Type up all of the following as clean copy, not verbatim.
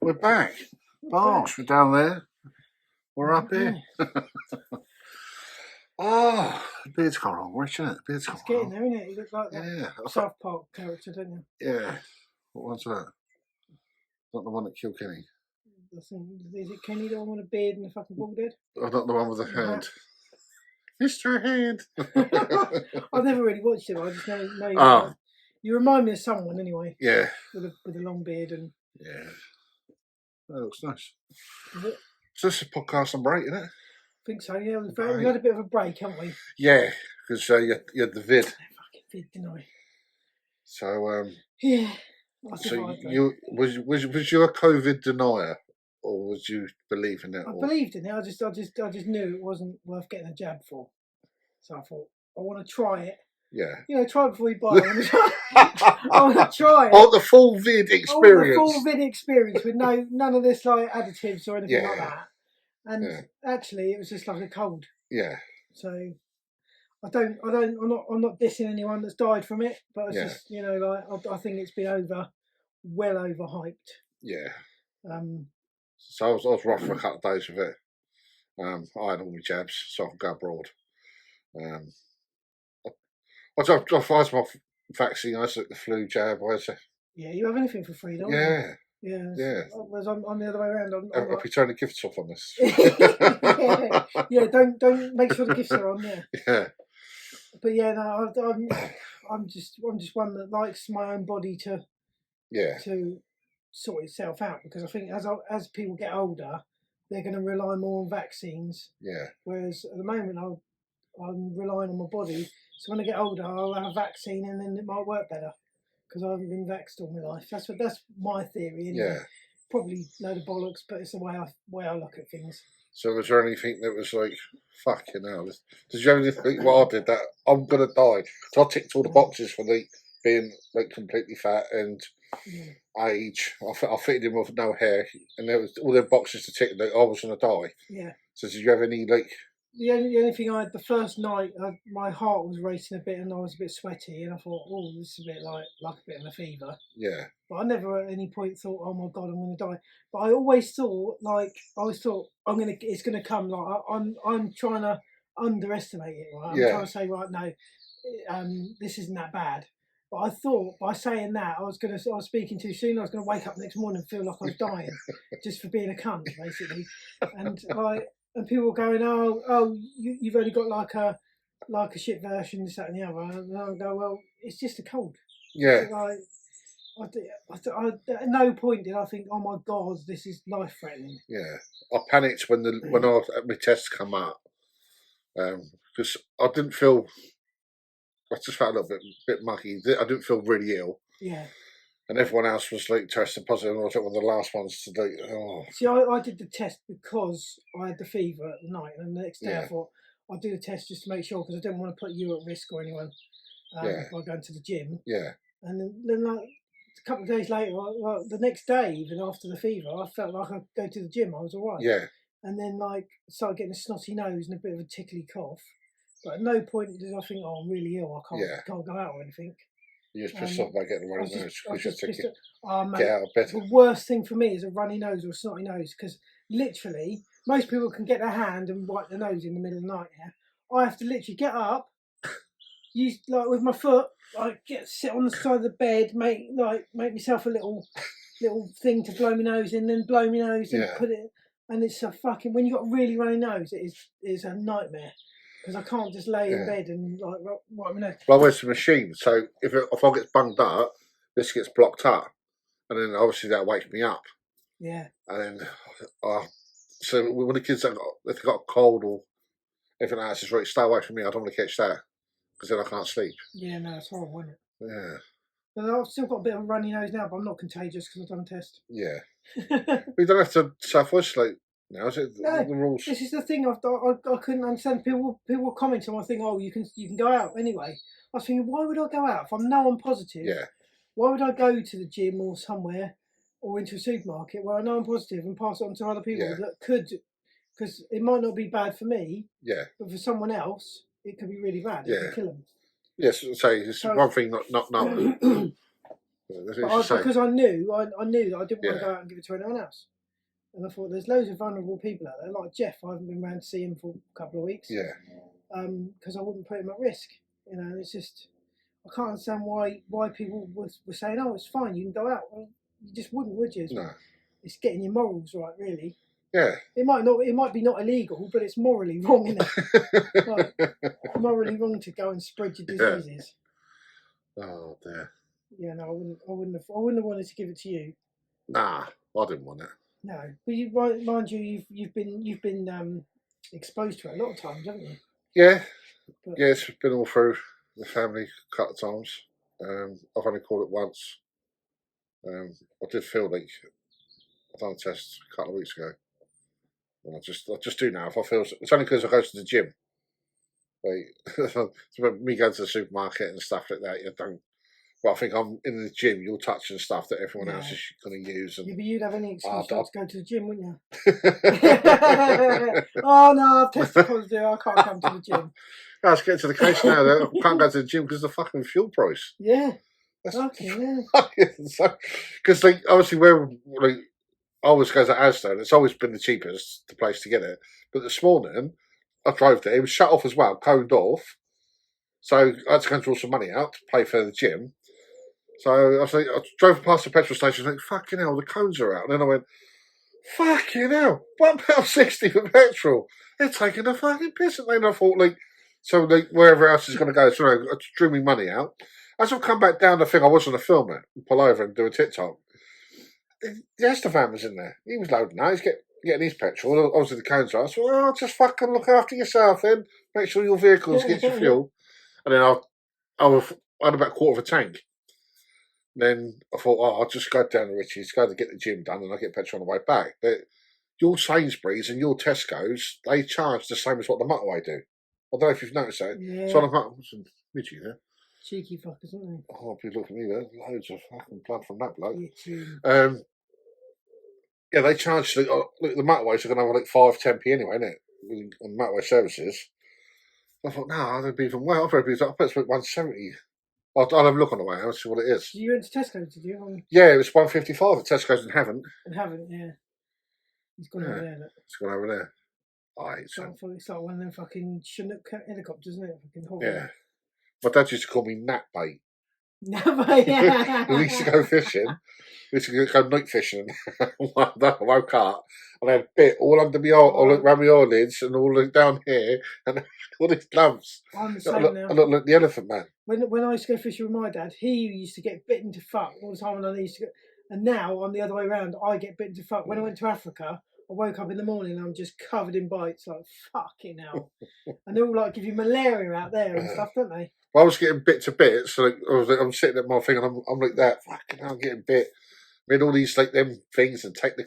We're back. Bosh, we're down there. We're up here. The beard's gone wrong, Rich, isn't it? The beard's gone It's getting wrong. there, isn't it? You look like that South Park character, don't you? Yeah. What one's that? Not the one that killed Kenny. Is it Kenny the one with a beard and a fucking bald head? Oh, not the one with the hand. Mr. Hand. I've never really watched it. I just know you remind me of someone anyway. Yeah. With a long beard and. Yeah. That looks nice. Is it? So this is a podcast on break, isn't it? I think so, yeah. We've had a bit of a break, haven't we? Yeah, because you had the vid. Fucking vid, didn't I? So, yeah. So was you a COVID denier, or was you believing it? I believed in it. I just knew it wasn't worth getting a jab for. So I thought I want to try it. Yeah. You know, try it before you buy it. I want to try it. Oh, the full vid experience. The full vid experience with none of this like additives or anything like that. And actually, it was just like a cold. Yeah. So I'm not dissing anyone that's died from it, but it's just, you know, like I think it's been well overhyped. Yeah. So I was rough for a couple of days with it. I had all my jabs, so I could go abroad. I tried my vaccine. I took the flu jab. Yeah, you have anything for free, don't you? Yeah. Yeah. Whereas I'm the other way around. I'll be turning gifts off on this. yeah. Don't make sure the gifts are on there. Yeah. But yeah, no, I'm just one that likes my own body to sort itself out, because I think as people get older, they're going to rely more on vaccines. Yeah. Whereas at the moment, I'm relying on my body. So when I get older, I'll have a vaccine, and then it might work better because I haven't been vaxxed all my life. That's my theory. Anyway. Yeah. Probably load of bollocks, but it's the way I look at things. So was there anything that was like, fucking hell? Did you ever think what I did, that I'm going to die? So I ticked all the boxes for being like completely fat and age. I fitted in with no hair, and there was all the boxes to tick that I was going to die. Yeah. So did you have any like... The only thing I had, the first night, my heart was racing a bit and I was a bit sweaty, and I thought, oh, this is a bit like a bit of a fever. Yeah. But I never at any point thought, oh my God, I'm going to die. But I always thought it's going to come. Like I'm trying to underestimate it. Right? I'm trying to say, right, no, this isn't that bad. But I thought by saying that I was speaking too soon. I was going to wake up next morning and feel like I was dying just for being a cunt, basically, and like. And people were going, oh, you've only got like a shit version, this, that, and the other. And I go, well, it's just a cold. Yeah. So I at no point did I think, oh my God, this is life threatening. Yeah. I panicked when my tests come up, because I didn't feel. I just felt a little bit mucky. I didn't feel really ill. Yeah. And everyone else was like testing positive, and I was one of the last ones to do. Oh. See, I did the test because I had the fever at the night, and the next day I thought I'll do the test just to make sure, because I didn't want to put you at risk or anyone by going to the gym. Yeah. And then like a couple of days later, the next day, even after the fever, I felt like I'd go to the gym. I was all right. Yeah. And then like started getting a snotty nose and a bit of a tickly cough, but at no point did I think, oh, I'm really ill. I can't go out or anything. You're just pissed off about getting a runny nose. Mate, get out of bed. The worst thing for me is a runny nose or a snotty nose, because literally most people can get their hand and wipe their nose in the middle of the night. Yeah, I have to literally get up, use like with my foot, like sit on the side of the bed, make myself a little thing to blow my nose in, then blow my nose and put it. And it's a fucking, when you got a really runny nose, it's a nightmare. Because I can't just lay in bed and like wipe my nose. Well, there's a machine, so if I get bunged up, this gets blocked up, and then obviously that wakes me up. Yeah. And then, so when the kids if they've got a cold or anything like that, it's right, stay away from me. I don't want to catch that, because then I can't sleep. Yeah, no, it's horrible, isn't it? Yeah. But I've still got a bit of a runny nose now, but I'm not contagious because I've done a test. Yeah. We don't have to self-isolate. Now, is it the rules? This is the thing I couldn't understand. People were commenting on, I think, oh, you can go out anyway. I was thinking, why would I go out if I'm I'm positive? Yeah. Why would I go to the gym or somewhere or into a supermarket where I know I'm positive and pass it on to other people that could, because it might not be bad for me. Yeah. But for someone else, it could be really bad. It could kill them. Yes. So it's one thing not knowing. Because I knew that I didn't want to go out and give it to anyone else. And I thought, there's loads of vulnerable people out there, like Jeff. I haven't been around to see him for a couple of weeks. Yeah. Because I wouldn't put him at risk. You know, it's just, I can't understand why people were saying, oh, it's fine, you can go out. Well, you just wouldn't, would you? No. It's getting your morals right, really. Yeah. It might be not illegal, but it's morally wrong, isn't it? Like, morally wrong to go and spread your diseases. Yeah. Oh dear. Yeah, no, I wouldn't have wanted to give it to you. Nah, I didn't want it. No, but mind you, you've been exposed to it a lot of times, haven't you? Yeah, yeah, it's been all through the family a couple of times. I've only caught it once. I did feel like I done a test a couple of weeks ago, and I just do now. If I feel it's only because I go to the gym. Like me going to the supermarket and stuff like that, you don't. But I think I'm in the gym. You're touching stuff that everyone else is going to use. And, yeah, but you'd have any excuse not to go to the gym, wouldn't you? Oh no, I've tested positive. I can't come to the gym. No, let's get to the case now. That I can't go to the gym because of the fucking fuel price. Yeah. That's fucking because like obviously where like I always go to Asda, and it's always been the cheapest the place to get it. But this morning I drove there. It was shut off as well, coned off. So I had to go and draw some money out to pay for the gym. So I drove past the petrol station and fucking hell, the cones are out. And then I went, fucking hell, £1.60 for petrol. They're taking a fucking piss at me. And I thought, wherever else is going to go, so I drew my money out. As I've come back down the thing, I wasn't a filmer, pull over and do a TikTok. The Asda van was in there. He was loading out. He's getting his petrol. Obviously the cones are out. So, just fucking look after yourself then. Make sure your vehicles get your fuel. And then I had about a quarter of a tank. Then I thought, I'll just go down to Richie's, go to get the gym done, and I'll get petrol on the way back. But your Sainsbury's and your Tesco's, they charge the same as what the motorway do. I don't know if you've noticed that. Yeah. So I'm Richie there. Cheeky fuckers, aren't they? Oh, if you look at me, there's loads of fucking blood from that bloke. Yeah, they charge the motorways are going to have like 5-10p anyway, isn't it? On motorway services. I thought, no, that'd be even well. I bet it's like 170. I'll have a look on the way. I'll see what it is. You went to Tesco's, did you? Yeah, it was 155 at Tesco's and haven't. Yeah. He's gone over there. Look. It's gone over there. It's like one of them fucking Chinook helicopters, isn't it? Fucking yeah. My dad used to call me Nat Bait. Nat Bait, yeah. We used to go fishing. We used to go night fishing. One day I woke up and I had a bit all under my all around my eyelids and all down here and all these lumps. I'm the same now. I look like the Elephant Man. When I used to go fishing with my dad, he used to get bitten to fuck all the time, and I used to go. And now I'm the other way around. I get bitten to fuck. When I went to Africa, I woke up in the morning and I'm just covered in bites, like fucking hell. And they all like give you malaria out there and stuff, don't they? Well, I was getting bit to bit, so I'm sitting at my thing and I'm like that. Fucking hell, I'm getting bit. I mean, all these like them things and take the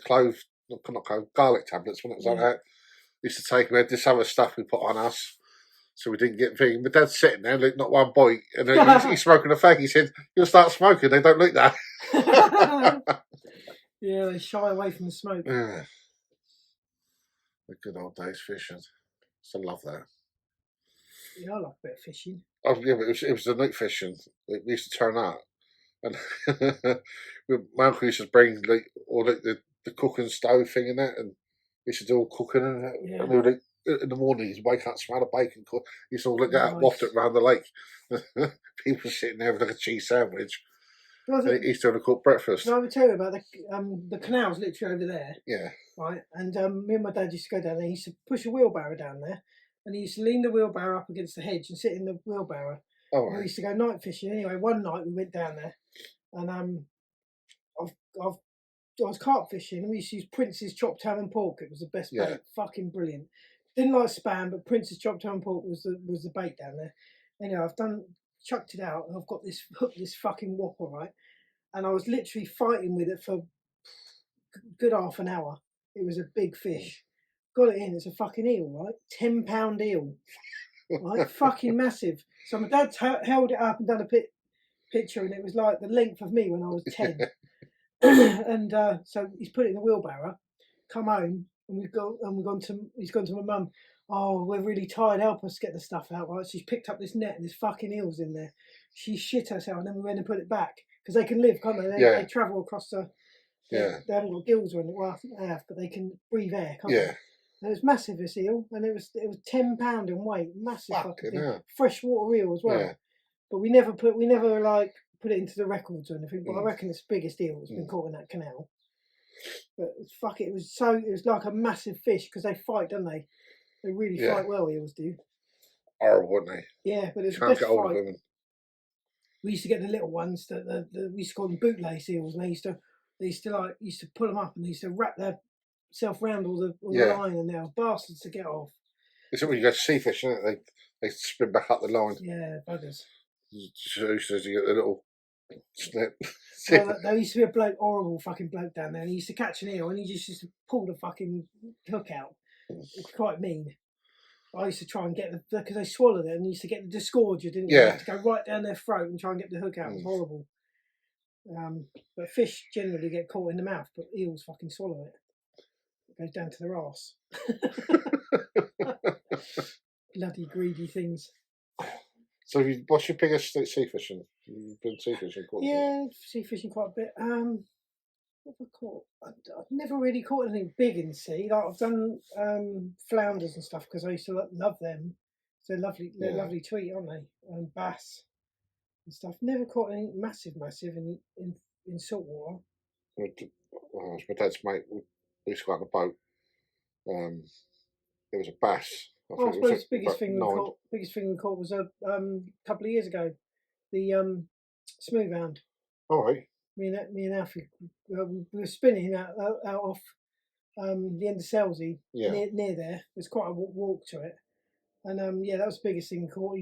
garlic tablets when it was like that. Used to take them. This other stuff we put on us, so we didn't get thing. My dad's sitting there, like not one bite, and he's smoking a fag. He said, "You'll start smoking. They don't like that." Yeah, they shy away from the smoke. Yeah. The good old days fishing. Still love that. Yeah, I like a bit of fishing. Oh yeah, but it was the night fishing. We used to turn up, and my uncle used to bring the cooking stove thing in that, and he used to do all cooking and that. Yeah. And like, in the morning, he'd wake up, smell the bacon. He used to look at that, waft it around the lake. People sitting there with like a cheese sandwich. He used to have a cooked breakfast. Can I tell you about the canal's literally over there? Yeah. Right, and me and my dad used to go down there. He used to push a wheelbarrow down there, and he used to lean the wheelbarrow up against the hedge and sit in the wheelbarrow. Oh, right. We used to go night fishing. Anyway, one night we went down there, and I was carp fishing, and we used to use Prince's chopped ham and pork. It was the best bait, fucking brilliant. Didn't like spam, but Prince's chopped ham and pork was the bait down there. Anyway, I've chucked it out, and I've got this fucking whopper, right? And I was literally fighting with it for a good half an hour. It was a big fish. Got it in. It's a fucking eel, right? 10-pound eel, right? Fucking massive. So my dad held it up and done a picture, and it was like the length of me when I was 10. And so he's put it in the wheelbarrow. Come home, and he's gone to my mum. Oh, we're really tired. Help us get the stuff out, right? She's picked up this net, and there's fucking eels in there. She shit herself, and then we went and put it back because they can live, can't they? They travel across the. They haven't got gills or anything. Well, I think they have, but they can breathe air, can't they? And it was massive, this eel, and it was £10 in weight, massive fucking thing. Freshwater eel as well. Yeah. But we never put it into the records or anything. But I reckon it's the biggest eel that's been caught in that canal. But it was like a massive fish because they fight, don't they? They really fight well. Eels do. Horrible, wouldn't they? Yeah, but it's the best fight. We used to get the little ones that we used to call them bootlace eels, and they used to pull them up and they used to wrap themselves around all the line, and they were bastards to get off. It's when you go to sea fish, isn't it? They spin back up the line. Yeah, buggers. So you get a little snip. Well, there used to be a horrible fucking bloke down there, and he used to catch an eel, and he just used to pull the fucking hook out. It's quite mean. I used to try and get because they swallowed it, and you used to get the disgorger, didn't you? You had to go right down their throat and try and get the hook out. It was horrible. But fish generally get caught in the mouth, but eels fucking swallow it. It goes down to their arse. Bloody greedy things. So, what's your biggest sea fishing? You've been sea fishing quite a bit. Yeah, sea fishing quite a bit. What have I caught? I've never really caught anything big in the sea. Like I've done flounders and stuff because I used to love them. They're lovely. They're lovely to eat, aren't they? And bass and stuff. Never caught anything massive in salt water. Well, my dad's mate. We used to go out on a boat. There was a bass. I suppose the biggest thing we caught was a couple of years ago. The smooth hound. All right. Me and Alfie, we were spinning out off the end of Selsey, near there. There's quite a walk to it, and that was the biggest thing he caught.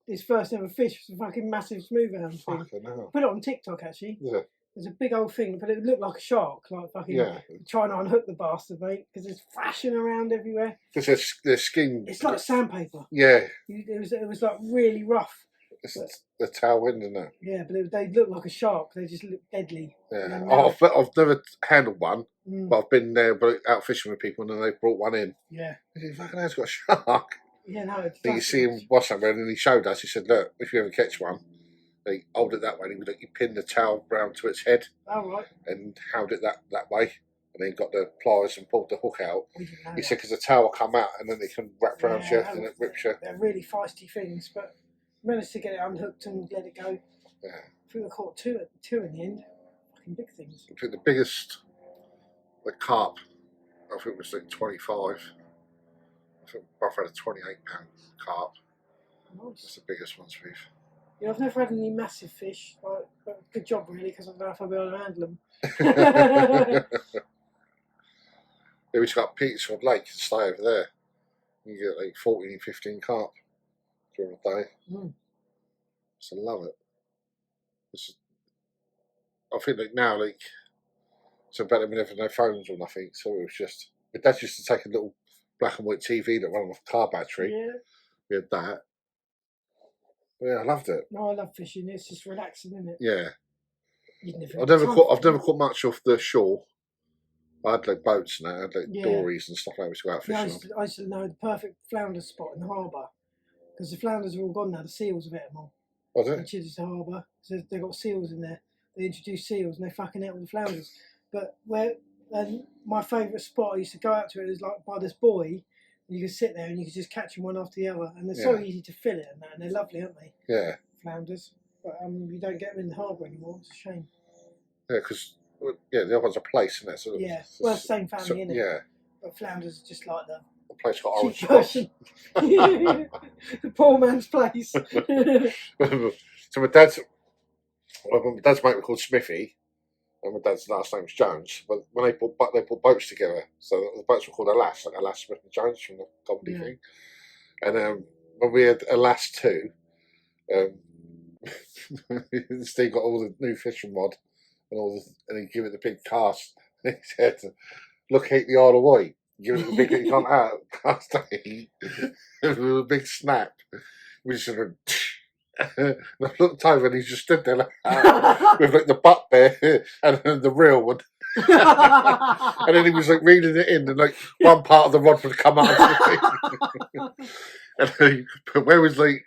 His first ever fish was a fucking massive smooth hound thing. Put it on TikTok actually. Yeah. There's a big old thing, but it looked like a shark, like fucking trying to unhook the bastard, mate, because it's flashing around everywhere. Because their skin. It's like sandpaper. Yeah. It was like really rough. It's the tailwind, isn't it? Yeah, but they look like a shark. They just look deadly. Yeah. I've never handled one, but I've been there out fishing with people and then they brought one in. Yeah. He said, fucking hell's got a shark. Yeah, no. You see him wash somewhere and he showed us. He said, look, if you ever catch one, they hold it that way. And you pin the towel round to its head. Oh, right. And held it that way. And then got the pliers and pulled the hook out. He said, because the towel will come out and then they can wrap around you and it rips you. They're really feisty things, but managed to get it unhooked and let it go. Yeah. I think I caught two in the end. Fucking big things. I think the biggest, the carp, I think it was like 25. I think I've had a 28-pound carp. Nice. That's the biggest ones we've. Yeah, I've never had any massive fish. But good job, really, because I don't know if I'll be able to handle them. Yeah, we just got Peterswood Lake and stay over there. You get like 14, 15 carp during the day. So I love it. I think like now, so better we never no phones or nothing. So it was just, my dad used to take a little black and white TV that ran off a car battery. Yeah. We had that. Yeah, I loved it. No, I love fishing. It's just relaxing, isn't it? Yeah. I've never caught much off the shore. I had like boats and I had like dories and stuff like that. We used to go out fishing. I used to know the perfect flounder spot in the harbour because the flounders are all gone now. The seals have ate them all. Was it? In Chichester Harbour, so they've got seals in there. They introduced seals and they fucking ate all the flounders. But my favourite spot I used to go out to it is like by this buoy. You can sit there and you can just catch them one after the other, and they're so easy to fillet and that, and they're lovely, aren't they? Yeah. Flounders, but you don't get them in the harbour anymore. It's a shame. Yeah, because the other one's a place, isn't it? So well, it's the same family, isn't it? Yeah. But flounders are just like the place got orange spots. The poor man's place. So my dad's mate was called Smithy, and my dad's last name's Jones. But when they bought boats together, so the boats were called Alas, like Alas Smith and Jones from the comedy thing. And when we had Alas 2, Steve got all the new fishing rod and he gave it the big cast. And he said, "Look, hate the Isle of Wight. Give it the big you can't out cast eight." With a big snap. We just sort of. And I looked over and he just stood there like with like the butt there and then the reel one. And then he was like reeling it in and like one part of the rod would come out. And but where was like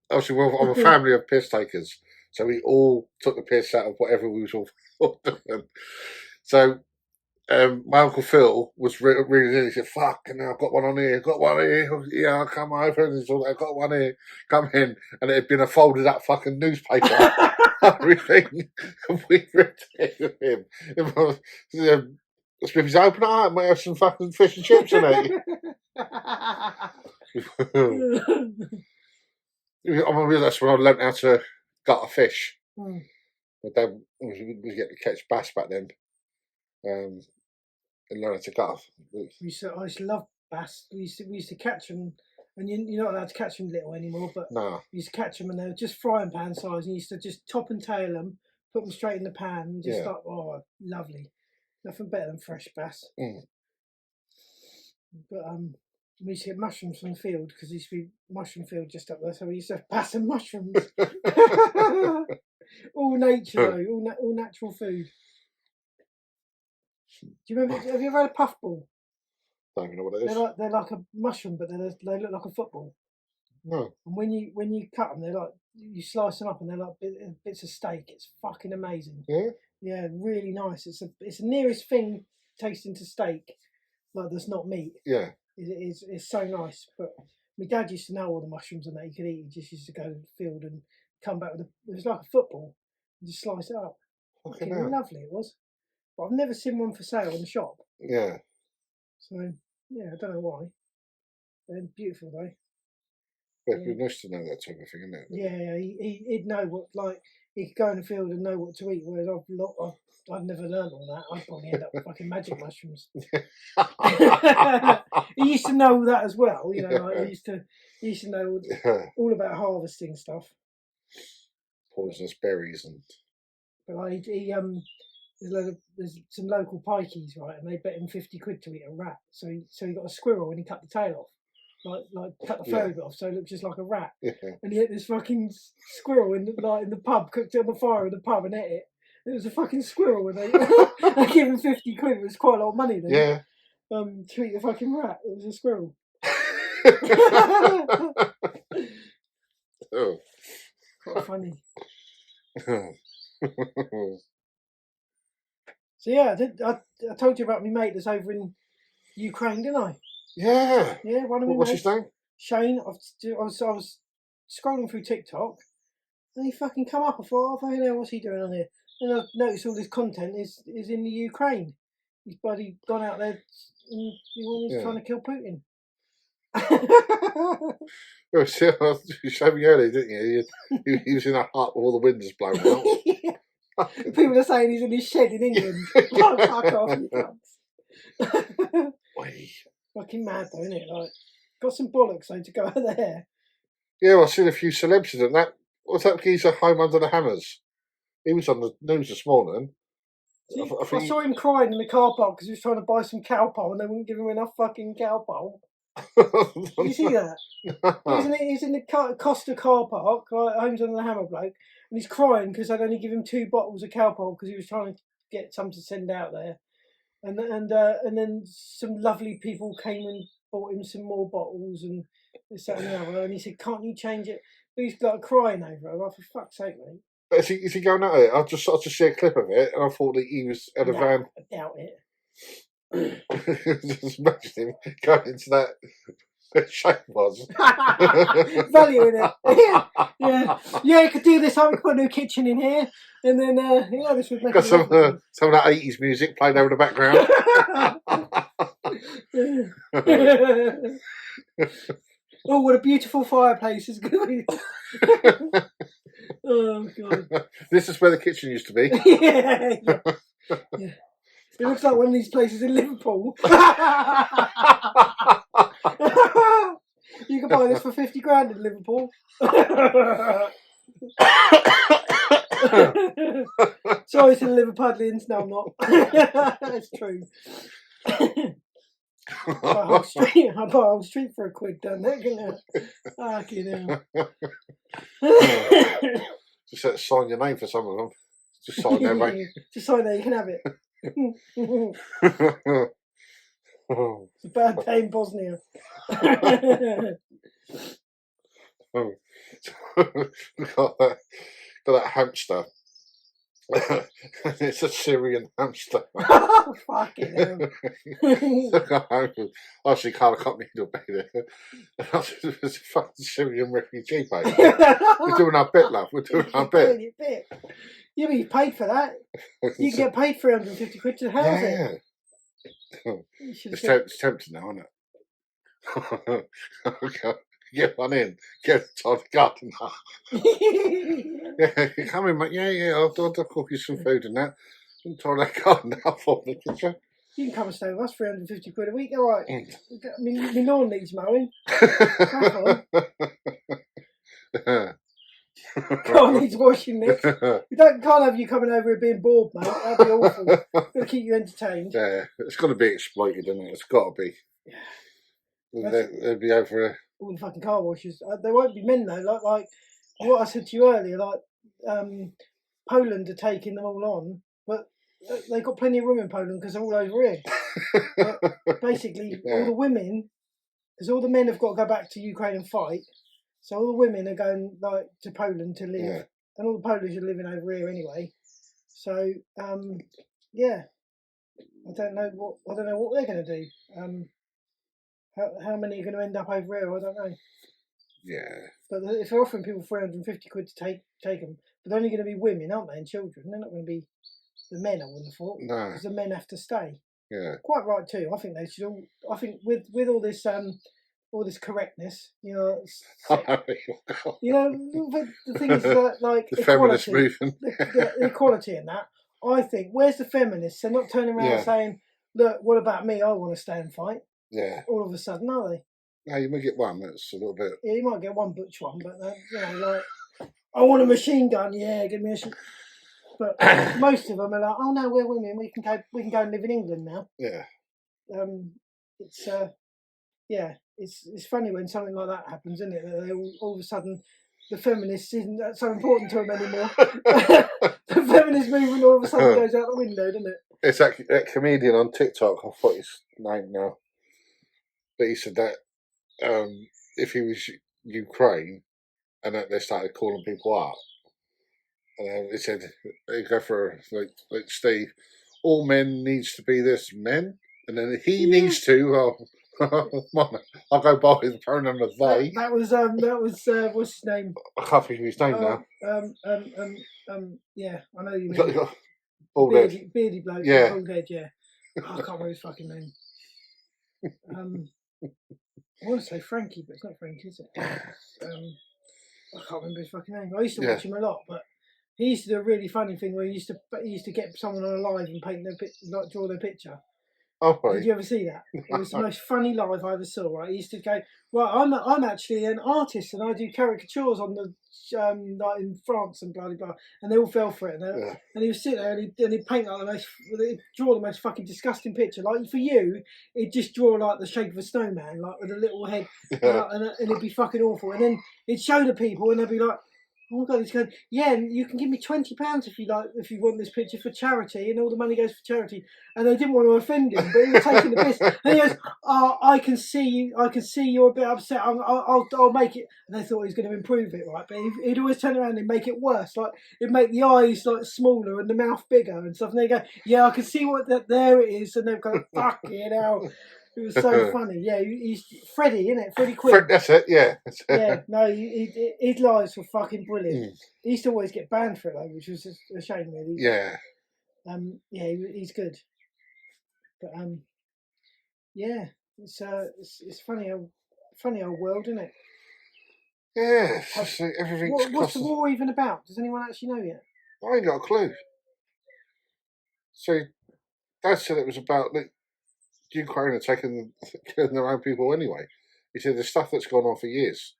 obviously I'm a family of piss takers. So we all took the piss out of whatever we was all doing. So my Uncle Phil was reading in. He said, "Fuck, now I've got one on here. Got one here. Yeah, I'll come over." And he's all, "I've got one here. Come in." And it had been a folded up fucking newspaper. Everything. And we read it to him. It was, Smithy's open it up. Might have some fucking fish and chips in it. I remember that's when I learnt how to gut a fish. My dad was getting to catch bass back then. And learn how to gut. I used to love bass. We used to catch them, and you're not allowed to catch them little anymore. But we used to catch them, and they were just frying pan size. And you used to just top and tail them, put them straight in the pan, and just like, oh, lovely. Nothing better than fresh bass. But we used to get mushrooms from the field because there used to be mushroom field just up there, so we used to have bass and mushrooms. All nature though, all natural food. Do you remember? Have you ever had a puffball? Don't even know what it is. They're like a mushroom, but they look like a football. No. And when you cut them, they're like, you slice them up and they're like bits of steak. It's fucking amazing. Yeah. Yeah, really nice. It's the nearest thing tasting to steak, like that's not meat. Yeah. It's so nice. But my dad used to know all the mushrooms and that he could eat. He just used to go to the field and come back with it was like a football and just slice it up. Fucking lovely it was. But I've never seen one for sale in the shop. Yeah. So yeah, I don't know why. They're beautiful though. Yeah, it'd be nice to know that type of thing, isn't it? Yeah, he'd know what, like, he could go in the field and know what to eat, whereas I've never learned all that. I'd probably end up with fucking magic mushrooms. He used to know that as well, you know. Like he used to know all about harvesting stuff. Poisonous berries and. But like there's some local pikeys, right, and they bet him 50 quid to eat a rat. So he got a squirrel and he cut the tail off. Like cut the fur bit off, so it looked just like a rat. Yeah. And he ate this fucking squirrel in the pub, cooked it on the fire in the pub and ate it. It was a fucking squirrel, and they gave him 50 quid. It was quite a lot of money then. Yeah. To eat the fucking rat. It was a squirrel. Oh. Quite funny. So yeah, I told you about my mate that's over in Ukraine, didn't I? Yeah. Yeah, one of my What's his name? Shane. I was scrolling through TikTok, and he fucking come up. I thought, oh, hell, what's he doing on here? And I noticed all this content is in the Ukraine. He's bloody gone out there and he's trying to kill Putin. Well, see, you showed me earlier, didn't you? He was in a hut with all the windows blown out. Yeah. People are saying he's in his shed in England. Fuck off, you cunts. Fucking mad though, isn't it? Like, got some bollocks though to go out there. Yeah, well, I've seen a few celebs in that. What's that geezer home under the hammers? He was on the news this morning. I saw him crying in the car park because he was trying to buy some cowpole and they wouldn't give him enough fucking cowpole. Did you see that? He's in the Costa car park, like homes under the hammer bloke, and he's crying because they'd only give him 2 bottles of cowpole because he was trying to get some to send out there. And then some lovely people came and bought him some more bottles and this, that, and the other. And he said, "Can't you change it?" But he's like crying over it. I'm like, for fuck's sake, mate. But is he going at it? I just see a clip of it, and I thought that he was at a van. I doubt it. Just imagine him going into that shape was valuing it. Yeah. You could do this. I could put a new kitchen in here, and then this would make. Got some of that 80s music playing over the background. Oh, what a beautiful fireplace is going. Oh god! This is where the kitchen used to be. Yeah. It looks like one of these places in Liverpool. You can buy this for 50 grand in Liverpool. Sorry to the Liverpudlians. No, I'm not. That's true. I buy a whole street for £1 down there, can I? Fucking hell. Just sign your name for some of them. Just sign there, mate. Just sign there, you can have it. It's a bad day in Bosnia. got that hamster. It's a Syrian hamster. Fucking hell. Obviously, can't cut me to pay there. It's a fucking Syrian refugee, mate. We're doing our bit, love. We're doing our bit. Yeah, but you paid for that. You can get paid 350 quid to house it. It's tempting now, isn't it? Okay. Get one in. Get it on the garden. Yeah, come in, mate. Yeah. I'll cook you some food and that. And tie that garden out for me, could you? You can come and stay with us, 350 quid a week. All right. I mean, my lawn needs mowing. Car needs washing next. We can't have you coming over here being bored, mate. That'd be awful. Gotta keep you entertained. Yeah, it's got to be exploited, isn't it? It's got to be. Yeah. They'll be over all the fucking car washes. There won't be men though. Like what I said to you earlier. Like Poland are taking them all on, but they've got plenty of room in Poland because they're all over here. But basically, all the women, because all the men have got to go back to Ukraine and fight. So all the women are going like to Poland to live, and all the Polish are living over here anyway. So yeah, I don't know what they're going to do. How many are going to end up over here? I don't know. Yeah. But if they're offering people 350 quid to take them, but they're only going to be women, aren't they, and children? They're not going to be the men. I wouldn't have thought. No. Because the men have to stay. Yeah. Quite right too. I think they should all. I think with all this correctness, you know, you know, but the thing is that like the feminist movement, the equality in that. I think where's the feminists? They're not turning around saying, "Look, what about me? I want to stay and fight." Yeah. All of a sudden, are they? No, you might get one. That's a little bit. Yeah, you might get one butch one, but you know, like, I want a machine gun. Yeah, give me a. But most of them are like, oh no, we're women. We can go and live in England now. Yeah. It's yeah. It's funny when something like that happens, isn't it? That they all of a sudden, the feminists isn't so important to them anymore. The feminist movement all of a sudden goes out the window, doesn't it? It's that comedian on TikTok. I forgot his name now. But he said that if he was Ukraine and that they started calling people up, and he said they go for like Steve, all men needs to be this men, and then he needs to. I'll go by the pronoun of they. That was what's his name? I can't think of his name now. Yeah, I know you mean. Bald head. Beardy bloke. Yeah. Bald head. Yeah. Oh, I can't remember his fucking name. I want to say Frankie, but it's not Frankie, is it? I can't remember his fucking name. I used to watch him a lot, but he used to do a really funny thing where he used to get someone on a live and paint their draw their picture. Oh, right. Did you ever see that? It was the most funny live I ever saw. Right, he used to go, "Well, I'm actually an artist and I do caricatures on the like in France and blah blah blah," and they all fell for it. And he was sitting there and he'd paint like draw the most fucking disgusting picture. Like for you, he'd just draw like the shape of a snowman, like with a little head, and it'd be fucking awful. And then he'd show the people and they'd be like, "Oh my God," he's going, "Yeah, and you can give me £20 if you want this picture for charity," and all the money goes for charity. And they didn't want to offend him, but he was taking the piss. And he goes, "Oh, I can see you're a bit upset. I'll make it." And they thought he was going to improve it, right? But he'd always turn around and make it worse. Like it'd make the eyes like smaller and the mouth bigger and stuff. And they go, "Yeah, I can see there it is." And they've gone, "Fucking hell." It was so funny. Yeah, he's Freddie, isn't it? Freddie Quinn. That's it, yeah. Yeah, no, his lives were fucking brilliant. He used to always get banned for it, though, which was a shame, really. Yeah. Yeah, he's good. But, yeah, it's funny old world, isn't it? Yeah, everything's... What's the war even about? Does anyone actually know yet? I ain't got a clue. So, Dad said it was about... Ukraine are taking their own people anyway. He said there's stuff that's gone on for years.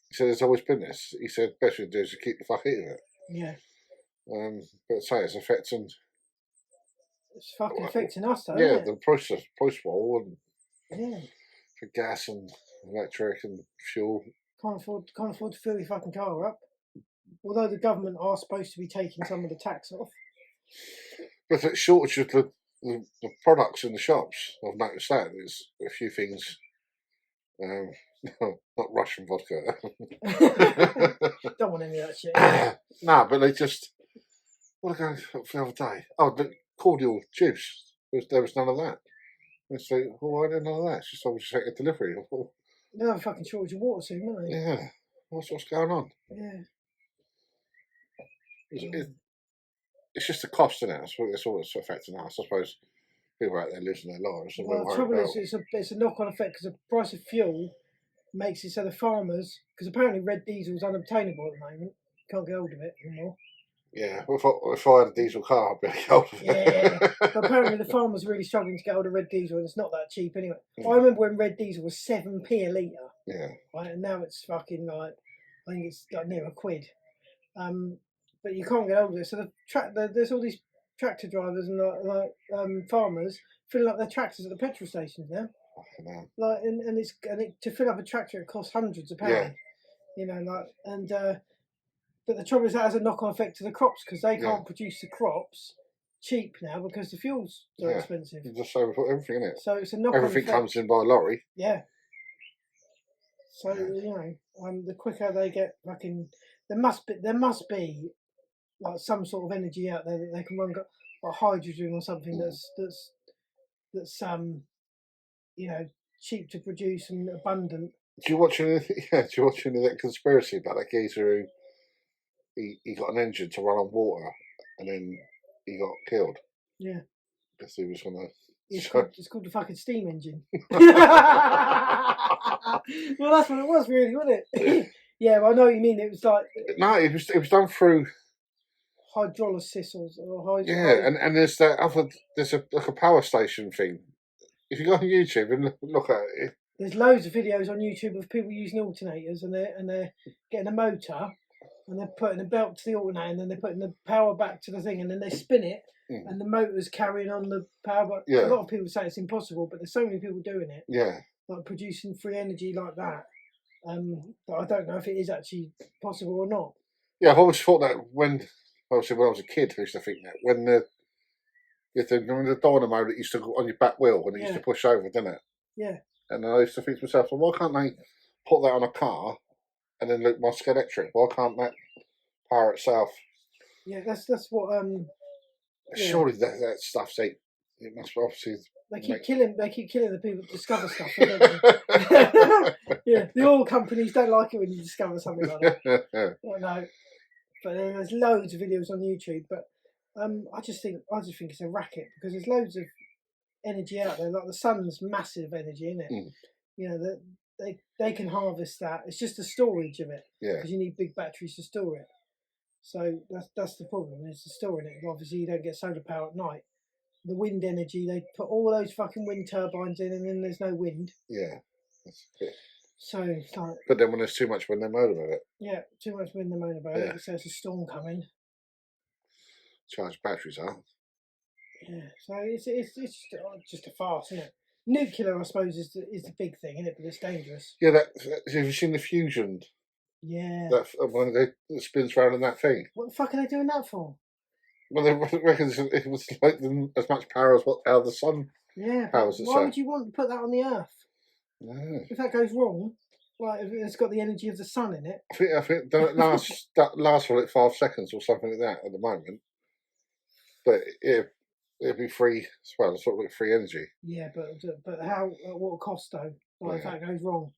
He said there's always been this. He said best we do is to keep the fuck eating it. Yeah. But say it's affecting. It's fucking affecting us, though. Yeah, isn't it? The price war and yeah, for gas and electric and fuel. Can't afford to fill your fucking car up. Although the government are supposed to be taking some of the tax off. But it's shortage of the products in the shops. I've noticed that there's a few things Not Russian vodka. Don't want any of that shit. Nah, but they just. What did I go for the other day? Oh, the cordial juice. There was none of that. It's like, well, why didn't none of that? It's just always take a delivery. They'll have a fucking shortage of water soon, won't they? Yeah. What's going on? Yeah. It's just the cost, isn't it? That's all that's affecting us. I suppose people out there losing their lives. Well, the trouble is, it's a knock-on effect because the price of fuel makes it so the farmers, because apparently red diesel is unobtainable at the moment. Can't get hold of it anymore. Yeah, if I had a diesel car, I'd be able to get hold of it. Yeah. But apparently the farmers are really struggling to get hold of red diesel, and it's not that cheap anyway. I remember when red diesel was 7p a litre. Yeah. Right, and now it's fucking like, I think it's like near £1. But you can't get hold of it. So there's all these tractor drivers and farmers filling up their tractors at the petrol stations now. Like, to fill up a tractor, it costs hundreds of pounds. Yeah. But the trouble is that has a knock-on effect to the crops because they can't produce the crops cheap now because the fuel's so expensive. You just overput everything in it. So it's a knock-on effect. Everything comes in by lorry. Yeah. So the quicker they get fucking, there must be like some sort of energy out there that they can run, like hydrogen or something that's cheap to produce and abundant. Do you watch any of that conspiracy about that geezer who he got an engine to run on water and then he got killed? Yeah. Because he was on a. It's called the fucking steam engine. Well, that's what it was, really, wasn't it? Yeah, well, I know what you mean. It was like it was done through hydrolysis or and there's a power station thing. If you go on YouTube and look at it, there's loads of videos on YouTube of people using alternators and they're getting a motor and they're putting a belt to the alternator and then they're putting the power back to the thing and then they spin it and the motor's carrying on the power. But a lot of people say it's impossible, but there's so many people doing it. Yeah, like producing free energy like that. But I don't know if it is actually possible or not. Yeah, I've always thought that when I was a kid, I used to think that when the dynamo that used to go on your back wheel when it used to push over, didn't it? Yeah. And I used to think to myself, well, why can't they put that on a car and then look Musk electric? Why can't that power itself? Yeah, that's what. Surely that stuff's it must obviously. They keep killing the people that discover stuff. Don't they? Yeah, the oil companies don't like it when you discover something like that. No, but there's loads of videos on YouTube. But I just think it's a racket because there's loads of energy out there. Like the sun's massive energy, isn't it? You know that they can harvest that. It's just the storage of it. Yeah. Because you need big batteries to store it. So that's the problem. Is the storing it. Obviously, you don't get solar power at night. The wind energy, they put all those fucking wind turbines in, and then there's no wind. Yeah. So it's like. But then when there's too much wind, they moan about it. Yeah, too much wind, they moan about it. So it's a storm coming. Charge batteries up. Yeah, so it's just a farce, isn't it? Nuclear, I suppose, is the big thing, isn't it? But it's dangerous. Yeah, have you seen the fusion? Yeah. That when it spins round in that thing. What the fuck are they doing that for? Well, they reckon it was like as much power as how the sun powers itself. Why would you want to put that on the Earth? No. If that goes wrong, like if it's got the energy of the sun in it. I think that lasts for like 5 seconds or something like that at the moment. But it'd be free, well, sort of like free energy. Yeah, but how? At what cost though? Like if that goes wrong,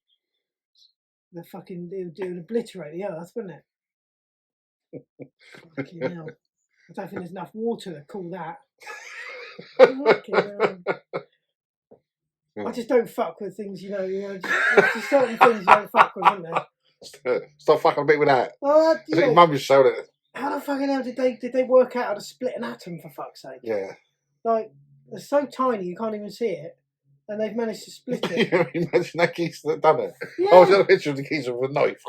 it would obliterate the Earth, wouldn't it? Fucking hell. I don't think there's enough water to cool that. I just don't fuck with things, just certain things you don't fuck with, isn't there? Stop fucking me with that. I think Mum just showed it. How the fucking hell did they work out how to split an atom, for fuck's sake? Yeah. Like, they're so tiny you can't even see it, and they've managed to split it. Imagine that geezer that done it. Yeah. I was got a picture of the geezer with a knife.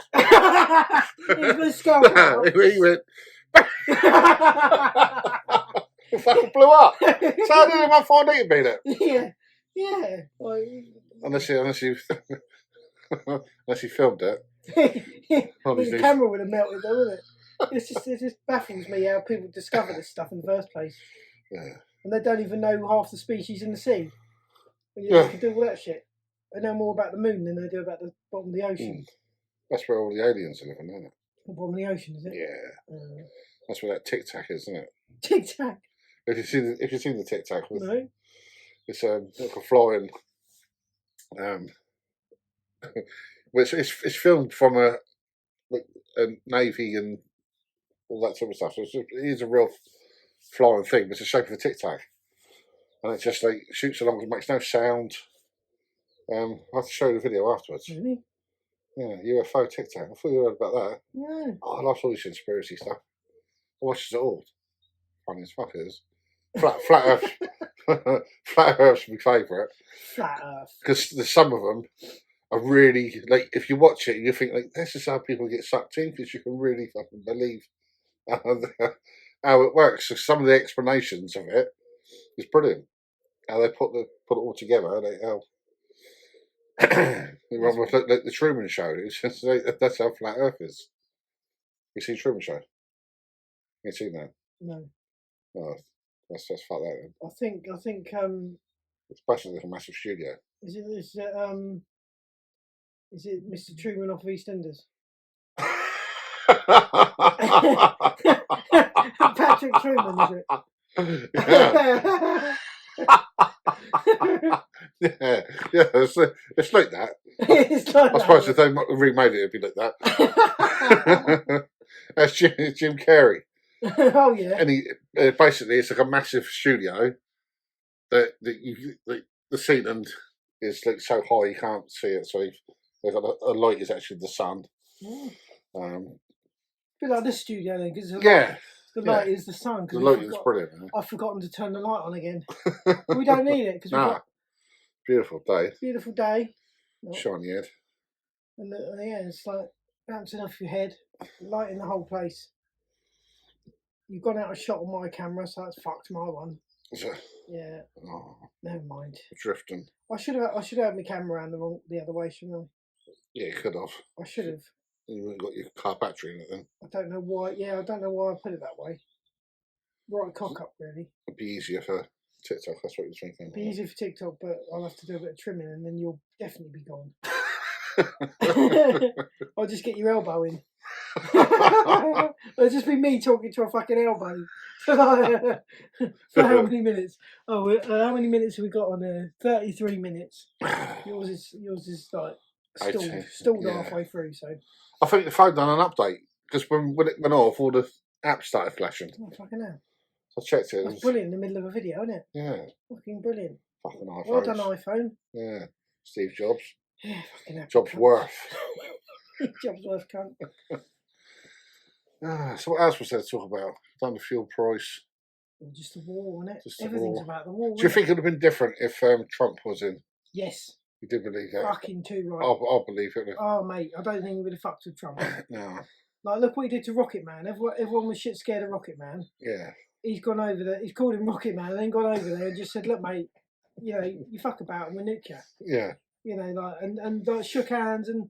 He's been scarred. He went. It fucking blew up. So how did anyone find out you made it? Yeah. Like, unless you filmed it. The camera would have melted though, wouldn't it? It just baffles me how people discover this stuff in the first place. Yeah. And they don't even know half the species in the sea. And you can do all that shit. They know more about the moon than they do about the bottom of the ocean. That's where all the aliens are living, isn't it? The bottom of the ocean, is it? Yeah. That's where that Tic Tac is, isn't it? Tic Tac. If you've seen the Tic Tac, no. It's like a flying. Which it's filmed from a navy and all that sort of stuff. So it is a real flying thing, but it's a shape of a Tic Tac, and it just like shoots along. It makes no sound. I'll have to show you the video afterwards. Really? Yeah, UFO Tic Tac. I thought you heard about that. Yeah. Oh, I love all this conspiracy stuff. I watch it all. Funny as fuck it is. Flat Earth. Flat Earth's my favourite. Flat Earth. Because some of them are really, like, if you watch it, you think, like, this is how people get sucked in, because you can really fucking believe how it works. So some of the explanations of it is brilliant. How they put it all together. Like the Truman Show. It's just, that's how flat Earth is. You see Truman Show? You seen that? No. Oh, let's fuck that then. I think It's basically like a massive studio. Is it Mr. Truman off of EastEnders? Patrick Truman, is it? Yeah. yeah, it's like that. It's like I suppose if they remade it, it'd be like that. That's Jim Carrey. Oh yeah. And basically it's like a massive studio that the ceiling is like so high you can't see it. So they've got a light is actually the sun. A bit like this studio then, because the light is the sun. The light is brilliant. I've forgotten to turn the light on again. We don't need it because we've got beautiful day. Beautiful day. Shiny head. And it's like bouncing off your head, lighting the whole place. You've gone out of shot on my camera, so that's fucked my one. Is it? Yeah. Oh, never mind. Drifting. I should have had my camera around the other way, shouldn't I? Yeah, you could have. I should have. You haven't got your car battery in it then. I don't know why. Yeah, I don't know why I put it that way. Right cock up, really. It'd be easier for TikTok. That's what you're thinking. It'd be easier for TikTok, but I'll have to do a bit of trimming, and then you'll definitely be gone. I'll just get your elbow in. It'll just be me talking to a fucking elbow. For how many minutes? Oh, how many minutes have we got on there? 33 minutes. Yours is like stalled halfway through. So I think the phone done an update because when it went off, all the apps started flashing. Oh fucking hell! So I checked it. That's brilliant in the middle of a video, isn't it? Yeah. Fucking brilliant. Fucking iPhone. Well done, iPhone. Yeah. Steve Jobs. Yeah, fucking Jobs worth. Jobs worth, cunt. So what else was there to talk about? Done the fuel price. Just the war, isn't it? Just everything's about the war. Do you think it would have been different if Trump was in? Yes. You did believe that? Fucking too right. I'll believe it. Oh, mate, I don't think we would have fucked with Trump. No. Like, look what he did to Rocket Man. Everyone was shit scared of Rocket Man. Yeah. He's gone over there. He's called him Rocket Man, and then gone over there and just said, "Look, mate, you know, you fuck about and we nuke you." Yeah. You know, like, and like shook hands, and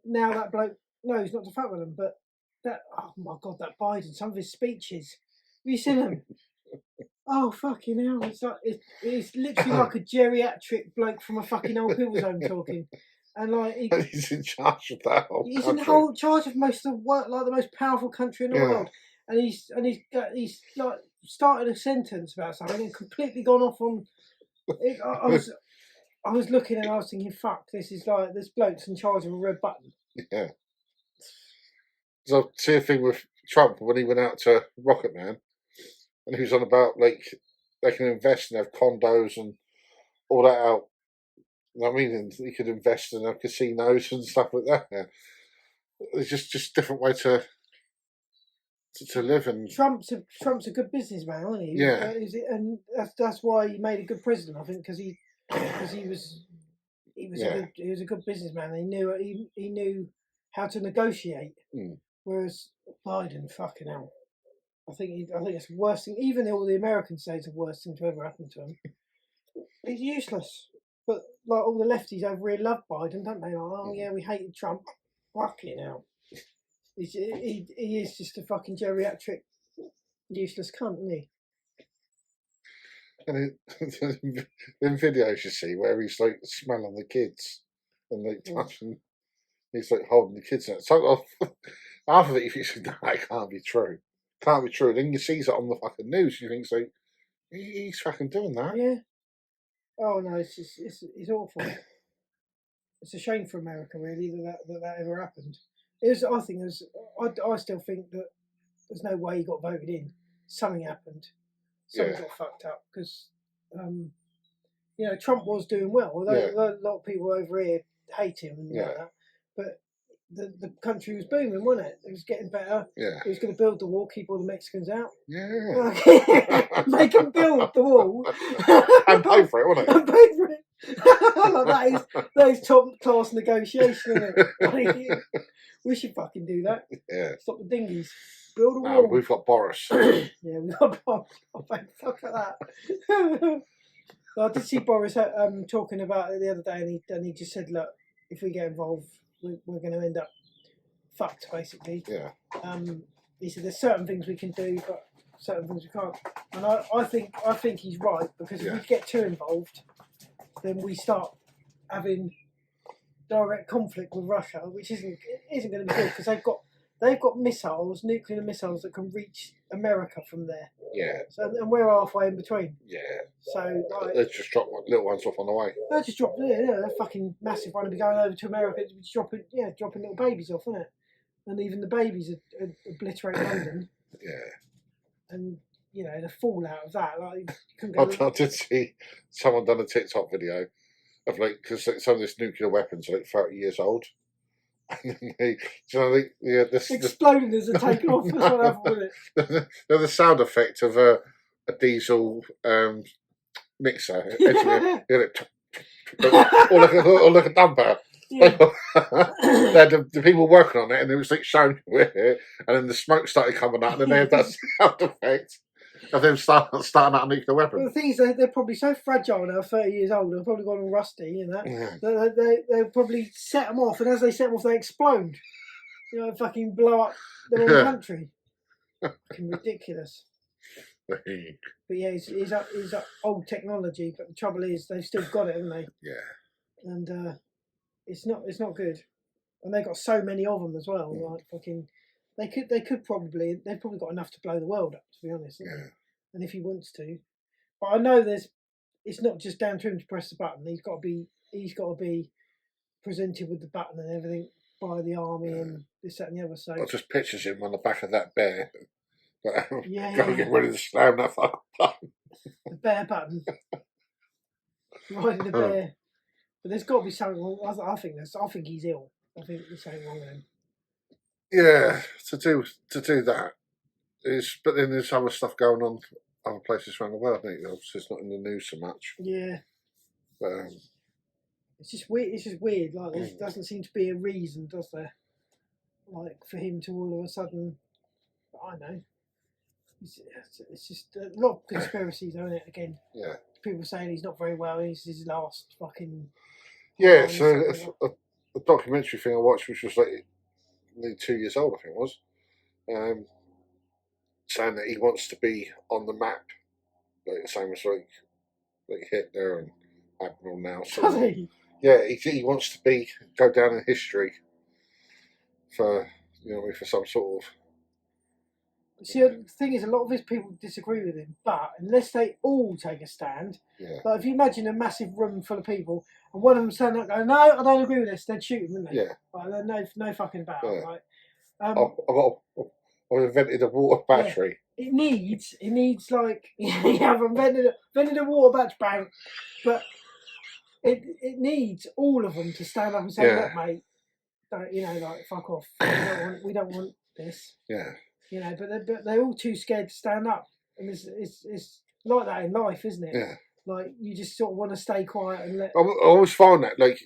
now that bloke knows not to fuck with him. But that, oh my god, that Biden, some of his speeches, have you seen them? Oh fucking hell! It's like it's literally like a geriatric bloke from a fucking old people's home talking, and like he's in charge of that whole. He's in charge of most of the world, like the most powerful country in the world, and he's like started a sentence about something and completely gone off on. I was looking and I was thinking, fuck, this bloke's in charge of a red button. Yeah. So see a thing with Trump when he went out to Rocket Man. And he was on about, like, they can invest and have condos and all that out. I mean, and he could invest in casinos and stuff like that. Yeah. It's just different way to live. And Trump's a good businessman, isn't he? Yeah. And that's why he made a good president, I think, because he was a good businessman. And he knew how to negotiate. Whereas Biden, fucking hell. I think it's the worst thing. Even all the Americans say it's the worst thing to ever happen to him. He's useless. But like all the lefties over here love Biden, don't they? Like, oh yeah, we hated Trump. Fucking hell. He is just a fucking geriatric useless cunt, isn't he? And in videos you see where he's like smelling the kids and like touching, he's like holding the kids. So half of it, you think, no, it can't be true. Can't be true. Then you see it on the fucking news. You think, so he's fucking doing that. Yeah. Oh no, it's awful. It's a shame for America, really, that ever happened. I think I still think that there's no way he got voted in. Something happened. Something got fucked up because, Trump was doing well. Although a lot of people over here hate him and like that, but the country was booming, wasn't it? It was getting better. Yeah. He was going to build the wall, keep all the Mexicans out. Yeah. Make them build the wall. And pay for it, wasn't it? And pay for it. that is top class negotiation, isn't it? We should fucking do that. Yeah. Stop the dinghies. Build a wall. We've got Boris. Yeah, we've got Boris. Oh, fuck at that. I did see Boris talking about it the other day, and he just said, look, if we get involved, we're going to end up fucked, basically. Yeah. He said there's certain things we can do, but certain things we can't. And I think he's right, because if we get too involved, then we start having direct conflict with Russia, which isn't going to be good, because they've got missiles, nuclear missiles that can reach America from there. Yeah. So, and we're halfway in between. Yeah. So let's just drop little ones off on the way. They'll just drop, they're fucking massive one to be going over to America, dropping little babies off, isn't it? And even the babies obliterate London. Yeah. And the fallout of that, like, I did see someone done a TikTok video of because some of this nuclear weapons are 30 years old. And then exploding as they take off. That's what happened with it. The sound effect of a diesel mixer, or like a dumper. Yeah. The people working on it, and it was like showing with it, and then the smoke started coming out, and then they had that sound effect of them starting out a nuclear weapon. Well, the thing is, they're probably so fragile now, 30 years old, they've probably gone all rusty, they probably set them off, and as they set them off, they explode. Fucking blow up their own country. Fucking ridiculous. But yeah, it's up old technology, but the trouble is, they've still got it, haven't they? Yeah. And it's not good. And they've got so many of them as well. Like fucking, they've probably got enough to blow the world up, to be honest. Yeah. And if he wants to, but I know it's not just down to him to press the button. He's got to be presented with the button and everything by the army and this, that, and the other. So I just pictures him on the back of that bear. Gotta get ready to slam that fucking button. The bear button. Riding the bear. But there's got to be something wrong. I think he's ill. I think there's something wrong with him. Yeah, to do that is, but then there's other stuff going on other places around the world. I think obviously it's not in the news so much. Yeah. But it's just weird. Like there doesn't seem to be a reason, does there? Like for him to all of a sudden, I know. It's just a lot of conspiracies, isn't it? Again. Yeah. People saying he's not very well. He's his last fucking. Yeah, so a documentary thing I watched, which was like nearly 2 years old, I think it was, saying that he wants to be on the map, like the same as like Hitler and Admiral now. So does he? Yeah, he wants to go down in history for for some sort of. See, the thing is, a lot of his people disagree with him, but unless they all take a stand, like if you imagine a massive room full of people and one of them stand up and go, no, I don't agree with this, they'd shoot him, wouldn't they? Yeah. Like, no fucking about it. Like, I've invented a water battery. Yeah. It needs like, I've invented a water battery bank, but it needs all of them to stand up and say, look, mate, like, fuck off. We don't want this. Yeah. But they're all too scared to stand up, and it's like that in life, isn't it? Yeah. Like you just sort of want to stay quiet and let. I always find that like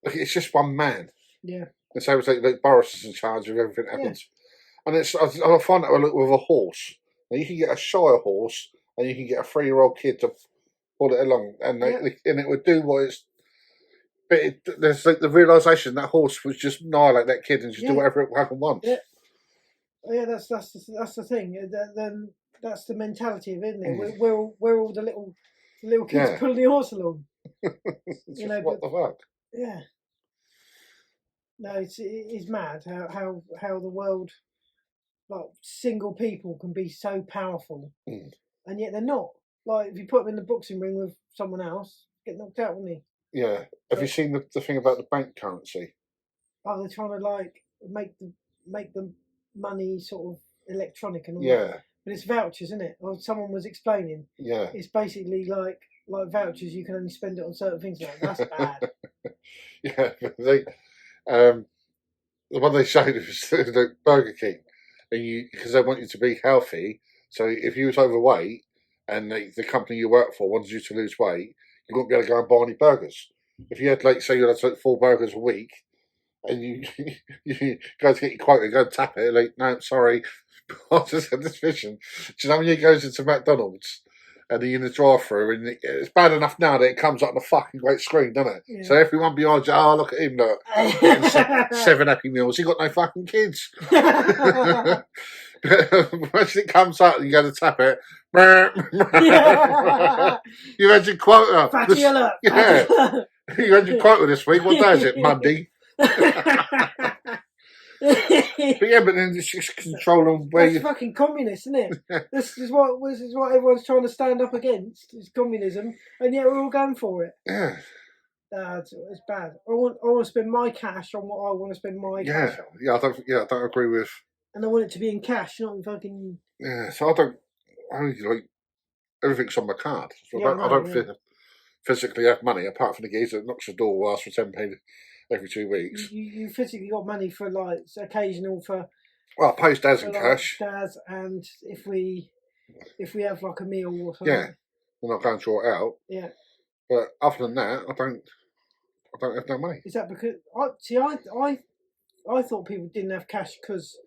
it's just one man. Yeah. And so it's like Boris is in charge of everything that happens, and I find that with a horse. Now you can get a Shire horse, and you can get a 3-year-old kid to pull it along, and it would do what it's. But there's like the realization that horse would just annihilate that kid and just do whatever it fucking wants. Yeah. Yeah, that's the thing. Then that's the mentality of it, isn't it? We're all the little kids pulling the horse along. What the fuck? Yeah. No, it's mad how the world, like, single people can be so powerful, and yet they're not. Like, if you put them in the boxing ring with someone else, get knocked out, wouldn't he? Yeah. Have you seen the thing about the bank currency? Oh, they're trying to like make the money sort of electronic and all that. But it's vouchers, isn't it? Or someone was explaining. Yeah. It's basically like vouchers. You can only spend it on certain things. That's bad. Yeah. The one they showed was the Burger King, and because they want you to be healthy. So if you was overweight and the company you work for wanted you to lose weight, you wouldn't be able to go and buy any burgers. If you had, like, say you had to 4 burgers a week, and you go to get your quota, go and tap it, like, no, sorry, I just had this vision. Do you know when you goes into McDonald's and you're in the drive-through, and it's bad enough now that it comes up on the fucking great screen, doesn't it? Yeah. So everyone behind you, oh, look at him, look, getting 7 Happy Meals. He got no fucking kids. Once it comes up and you go to tap it, you had your quota. Fatty alert. Yeah. You had your quota this week. What day is it? Monday. But then it's just controlling where That's fucking communist, isn't it? This is what everyone's trying to stand up against. Is communism, and yet we're all going for it. Yeah. It's bad. I want to spend my cash on what I want to spend my cash on. Yeah, I don't agree with. And I want it to be in cash, not in fucking. Yeah, so I like everything's on my card. So I don't physically have money apart from the geezer that knocks the door and asks for £10 every 2 weeks. You physically got money for, like, occasional for. Well, I pay Daz in cash. Daz, and if we have like a meal or something. Yeah, we're not going to draw it out. Yeah. But other than that, I don't have no money. Is that because I thought people didn't have cash because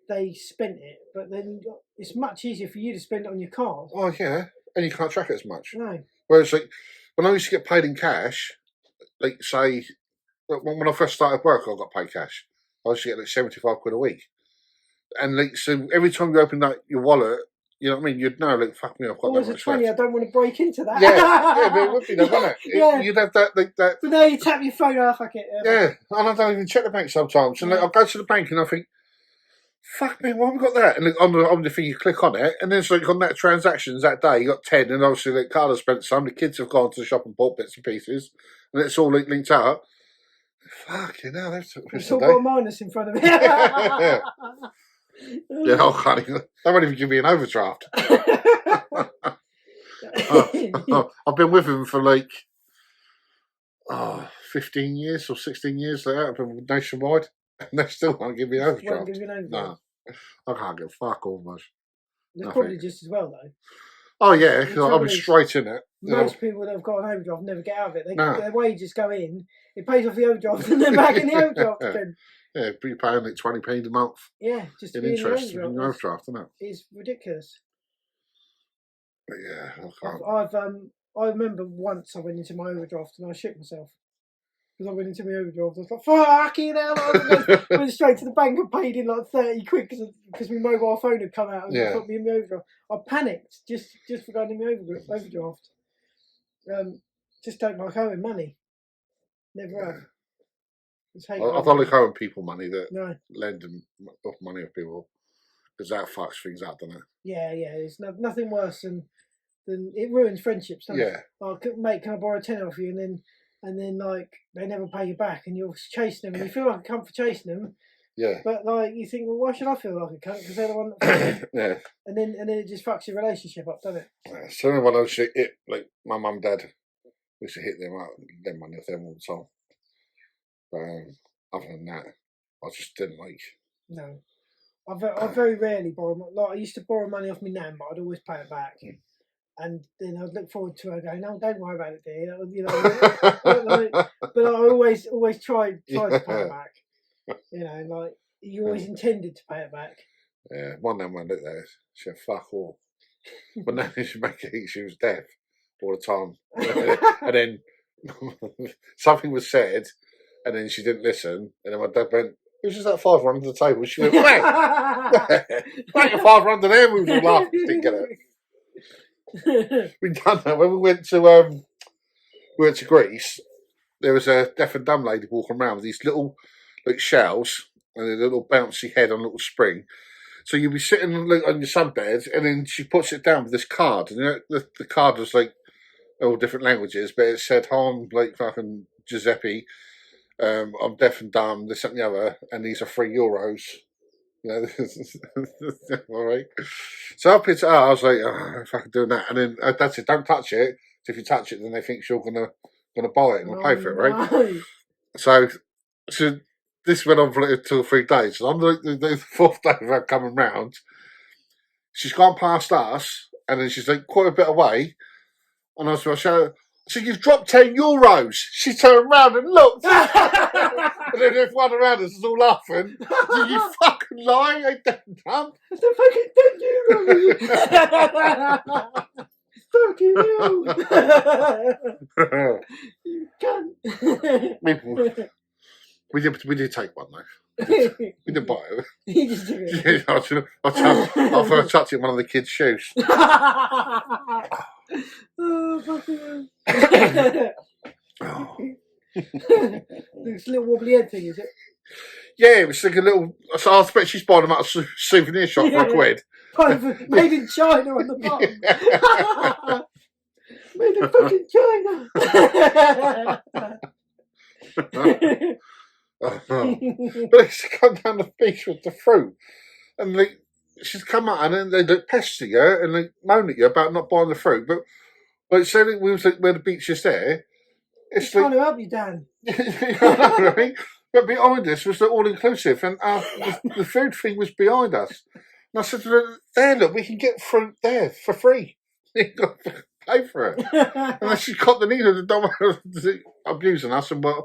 they spent it, but then it's much easier for you to spend it on your card. Oh yeah, and you can't track it as much. No. Whereas, like, when I used to get paid in cash, like, say, when I first started work, I got paid cash. I used to get like £75 a week, and like, so every time you open your wallet, you know what I mean, you'd know, like, fuck me, I've got that much 20, left. I don't want to break into that. Yeah, but it would be though, wouldn't it? Yeah. You'd have that, like that. But now you tap your phone, oh, fuck it. Yeah, and I don't even check the bank sometimes. And like, I'll go to the bank and I think, fuck me, why have I got that? And like, on the thing, you click on it, and then it's like on that transactions that day, you got 10, and obviously like Carla spent some, the kids have gone to the shop and bought bits and pieces, and it's all linked up. Fucking hell, it's all got a minus in front of it. Yeah, I can't even, they won't even give me an overdraft. I've been with him for like 15 years or 16 years. I've been nationwide, and they still can't give me an overdraft. No, I can't get fuck all much. It's probably just as well though. Oh yeah, because I'll be straight in it. Most people that have got an overdraft never get out of it. Their wages go in, it pays off the overdraft, and they're back in the overdraft again. Yeah, you're paying like £20 a month. Yeah, just in interest in your overdraft, isn't it? It's ridiculous. But yeah, I can't. I remember once I went into my overdraft and I shit myself because I went into my overdraft. I was like, "Fucking hell!" I went straight to the bank and paid in like 30 quid because my mobile phone had come out and put me in my overdraft. I panicked just for going in my overdraft. Just don't like owing money. Never have. I don't like owing people money that lend them money of people, because that fucks things up, doesn't it? Yeah. There's nothing worse than it ruins friendships. Doesn't it? Like, mate, can I borrow 10 off you? And then like they never pay you back, and you're chasing them, and you feel like a cunt for chasing them. Yeah. But like you think, well, why should I feel like a cunt? Because they're the one that. Yeah. And then it just fucks your relationship up, doesn't it? Yeah. So when I was like my mum and dad used to hit them money off them all the time. Other than that, I just didn't like. No, I very rarely borrow. Like, I used to borrow money off my nan, but I'd always pay it back. And then I'd look forward to her going, "No, don't worry about it, dear." You know, but I always tried to pay it back. You know, like you always intended to pay it back. Yeah, one day when I looked there, she said, "Fuck all," but now she make it. She was deaf all the time, and then something was said. And then she didn't listen, and then my dad went, It was just that $5 under the table. She went, like a $5 under there. We were all laughing. Didn't get it. We'd done that when we went to Greece. There was a deaf and dumb lady walking around with these little shells and a little bouncy head on a little spring. So you'd be sitting on your sunbed, and then she puts it down with this card, and the card was like all different languages, but it said, "Hi, I'm like fucking Giuseppe. I'm deaf and dumb. This, that, and the other, and these are €3." You know, all right. So I picked it up. I was like, "Oh, if I could do that," and then that's it. Don't touch it. So if you touch it, then they think you're gonna buy it and pay for it, right? No. So this went on for like 2 or 3 days. So on the 4th day of her coming round, she's gone past us, and then she's like quite a bit away. And I was like, I said, "You've dropped €10." She turned around and looked. And then everyone around us was all laughing. "Did you fucking lie? I don't know." It's a fucking €10. Fucking hell. You cunt. We did take one though. We didn't buy it. You just took it. I touched it in one of the kids' shoes. Oh, fucking hell. This little wobbly head thing, is it? Yeah, it was like a little. So I expect she's buying them at a souvenir shop for £1. Made in China on the bottom. Made in fucking China. But it's come down the beach with the fruit, and she's come out and then they pester you and they moan at you about not buying the fruit. But so we was like where the beach is there. It's trying to help you, Dan. Right? But behind us was the all-inclusive, and the food thing was behind us. And I said to her, "There, look, we can get fruit there for free. You got to pay for it." And then she got the needle. The dog was abusing us, and I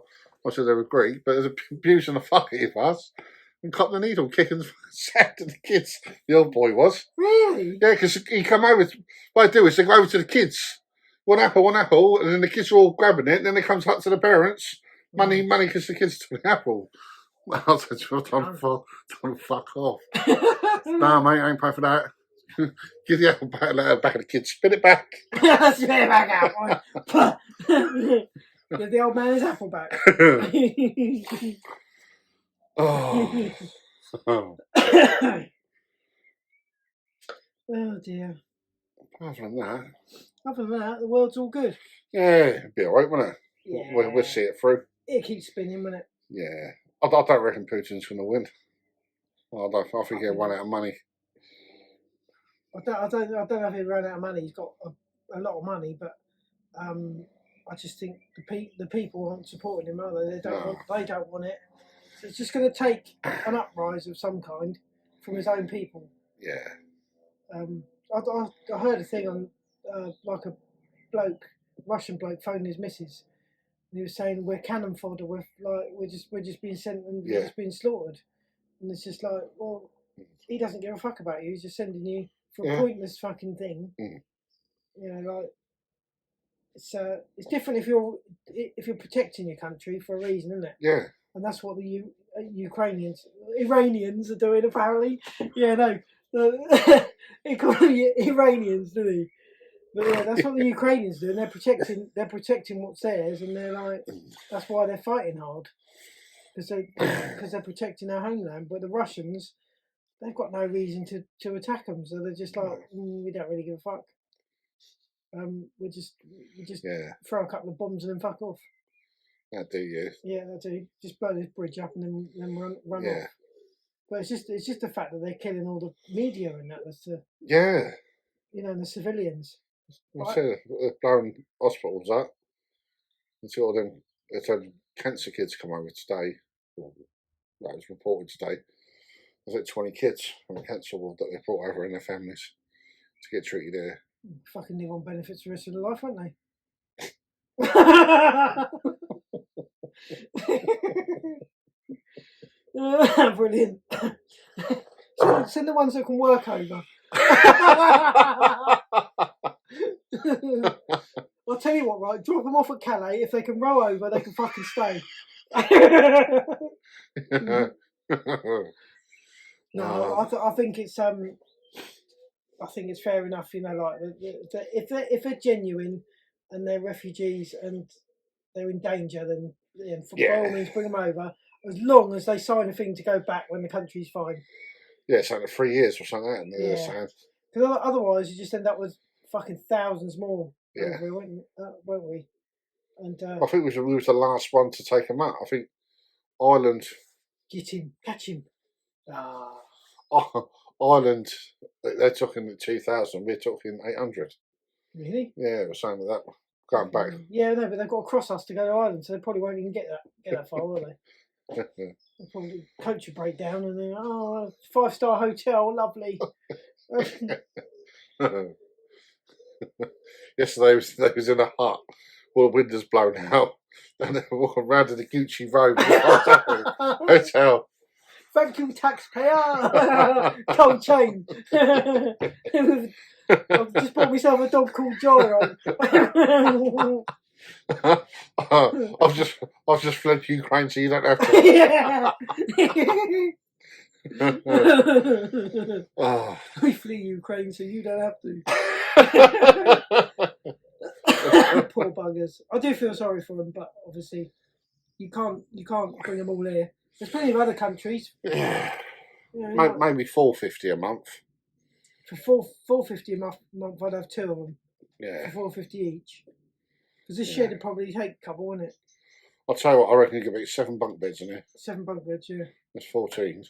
said they were great, but they're abusing the fuck out of us. And cut the needle, kicking the sack to the kids. The old boy was. Really? Yeah, because he come over. What I do is they go over to the kids. One apple, and then the kids are all grabbing it. Then it comes up to the parents. Money, because the kids took the apple. I said, "Don't fuck off." "Nah, mate, I ain't paying for that." Give the apple back of the kids. Spit it back. Spit it back out. Give the old man his apple back. Oh. Oh dear. Other than that, the world's all good. Yeah, it'd be alright, wouldn't it? Yeah. We'll see it through. It keeps spinning, won't it? Yeah. I don't reckon Putin's going to win. I think he'll run out of money. I don't know if he'll run out of money. He's got a lot of money, but I just think the people aren't supporting him, are they? They don't want it. So it's just going to take an uprise of some kind from his own people. Yeah. I heard a thing on like a Russian bloke phoning his missus, and he was saying, "We're cannon fodder. We're just being sent and we're just being slaughtered." And it's just like, well, he doesn't give a fuck about you. He's just sending you for a pointless fucking thing. You know, like it's different if you're protecting your country for a reason, isn't it? Yeah. And that's what the Iranians are doing, apparently. Yeah, no. He called them Iranians, didn't he? But yeah, that's what the Ukrainians do. And they're protecting what's theirs, and they're like, that's why they're fighting hard, because they're protecting our homeland. But the Russians, they've got no reason to attack them, so they're just like, we don't really give a fuck. We just throw a couple of bombs and then fuck off. That do you? Yeah, that do. Just blow this bridge up and then run off. But it's just the fact that they're killing all the media and that. You know, and the civilians. I said they're blowing hospitals up. And all them, it's had cancer kids come over today. That was reported today. There's like 20 kids from a cancer ward that they brought over in their families to get treated there. Fucking live on benefits the rest of their life, won't they? Brilliant. Send the ones that can work over. I'll tell you what, right? Drop them off at Calais. If they can row over, they can fucking stay. No, I think it's I think it's fair enough. You know, like if they're genuine and they're refugees and they're in danger, then by all means bring them over. As long as they sign a thing to go back when the country's fine. Yeah, it's like 3 years or something. Yeah. Because otherwise, you just end up with fucking thousands more. Yeah. Won't we? And I think we was the last one to take them out. I think Ireland. Get him, catch him. Ah. Ireland, they're talking 2,000. We're talking 800. Really? Yeah, we're saying that. Going back. Yeah, no, but they've got to cross us to go to Ireland, so they probably won't even get that far, will they? They'll probably coach a breakdown and then 5-star hotel, lovely. Yesterday they was in a hut, all the windows blown out, and they were walking around in the Gucci robe hotel. Thank you, taxpayer. Cold chain. I've just bought myself a dog called Gyro. I've just fled Ukraine, so you don't have to. We flee Ukraine, so you don't have to. Poor buggers. I do feel sorry for them, but obviously you can't bring them all here. There's plenty of other countries. Yeah. Maybe $4.50 a month. For $4.50 a month, I'd have 2 of them. Yeah. For $4.50 each. Because this shed would probably take a couple, wouldn't it? I'll tell you what, I reckon you could make 7 bunk beds in here. 7 bunk beds, yeah. That's 14.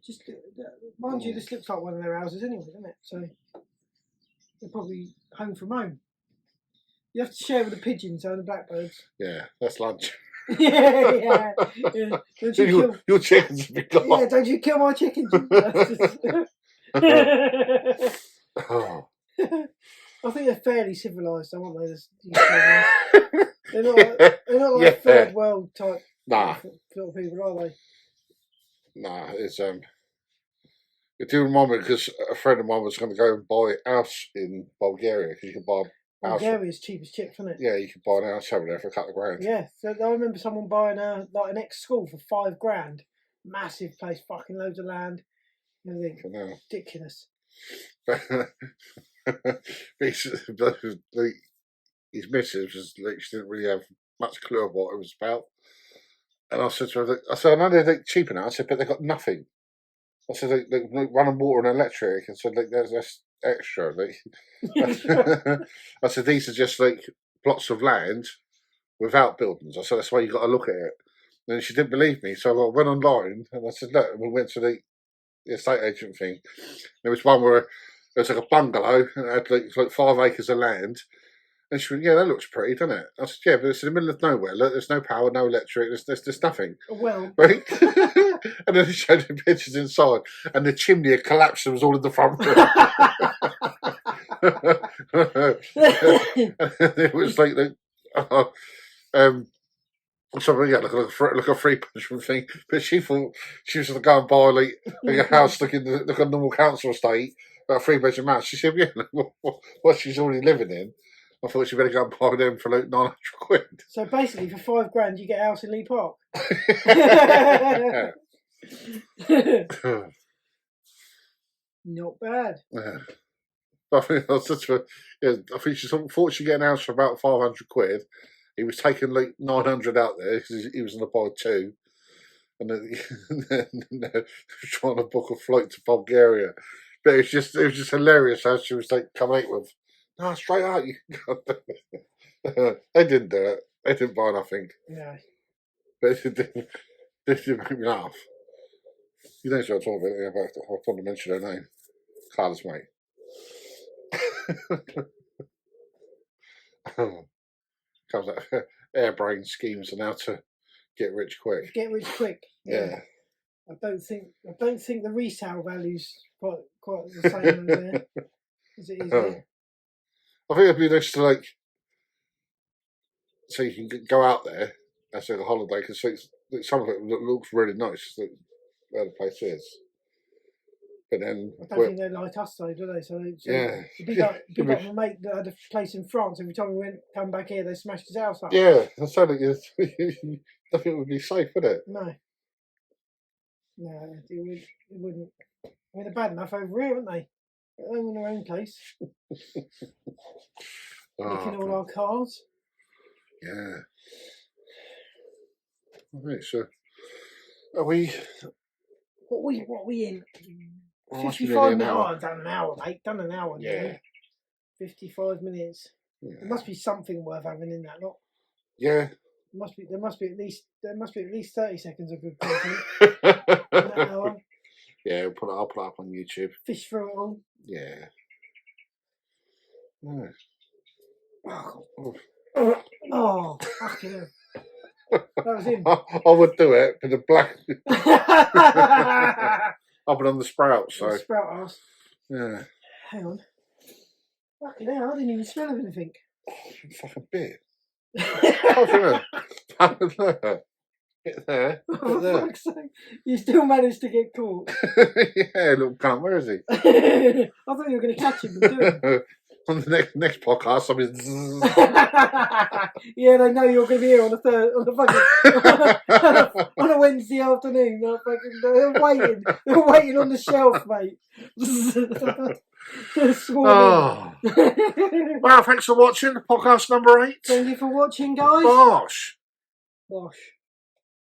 Just mind you, this looks like one of their houses anyway, doesn't it? So they're probably home from home. You have to share with the pigeons and the blackbirds. Yeah, that's lunch. yeah. Don't your chickens have been gone. Yeah, don't you kill my chickens. I think they're fairly civilised, aren't they? They're not like third world type little people, are they? Nah, it's it do remind me because a friend of mine was going to go and buy a house in Bulgaria because you can buy a house. Bulgaria's cheap as chips, isn't it? Yeah, you can buy an house over there for a couple of grand. Yeah, so I remember someone buying an ex-school for $5,000. Massive place, fucking loads of land. Everything. Ridiculous. His missus was like, she didn't really have much clue of what it was about. And I said to her, I know they're cheap enough. I said, but they've got nothing. I said, they run water and electric. I said, there's extra. I said, these are just like plots of land without buildings. I said, that's why you got to look at it. And she didn't believe me. So I went online and I said, look, and we went to the estate agent thing. There was one where there was like a bungalow and it had like 5 acres of land. And she went, yeah, that looks pretty, doesn't it? I said, yeah, but it's in the middle of nowhere. Look, there's no power, no electric, there's nothing. Well. Right? And then they showed the pictures inside, and the chimney had collapsed and was all in the front room. It was like, something like a free punishment thing. But she thought she was going to go and buy like a house like a normal council estate, about a 3-bedroom house. She said, yeah, what she's already living in. I thought she better go and buy them for like 900 quid. So basically, for $5,000, you get a house in Lee Park. Not bad. Yeah. I think she thought she'd get an house for about 500 quid. He was taking like 900 out there because he was going to buy 2. And then trying to book a flight to Bulgaria. But it was just hilarious how she was like, come out with, no, straight out. They didn't do it. They didn't buy nothing. Yeah. But it didn't make me laugh. You know what I'm talking about. I want to mention her name. Carla's mate. Comes out airbrain schemes and how to get rich quick. Get rich quick. Yeah. I don't think the resale value's quite the same there as it is here. I think it'd be nice to like, so you can go out there as a holiday because some of it looks really nice. Where the place is. But then I don't think they're like us though, do they? So yeah, it'd be like my mate that had a place in France. Every time we come back here, they smashed his house up. Yeah, I said it. Nothing would be safe, would it? No. No, it wouldn't. I mean, they're bad enough over here, aren't they? They're in their own case. Nicking all our cars. Yeah. Alright, so are we? What we in? 55 minutes. Oh, I've done an hour, mate. Done an hour. Yeah. Nearly. 55 minutes. Yeah. There must be something worth having in that, not? Yeah. There must be at least 30 seconds of good content in that hour. Yeah, I'll put it up on YouTube. Fish through it all. Yeah. Nice. Oh, fucking hell. That was him. I would do it for the black. I've been on the sprout, so. The sprout ass. Yeah. Hang on. Fucking hell, I didn't even smell of anything. Fucking bit. Oh, Get there. For fuck's sake. You still managed to get caught. Yeah, little cunt, where is he? I thought you were going to catch him and do it. On the next podcast, I'll be. Yeah, they know you're going to be here on on a Wednesday afternoon. They're waiting on the shelf, mate. Oh. Well, thanks for watching podcast number 8. Thank you for watching, guys. Bosh.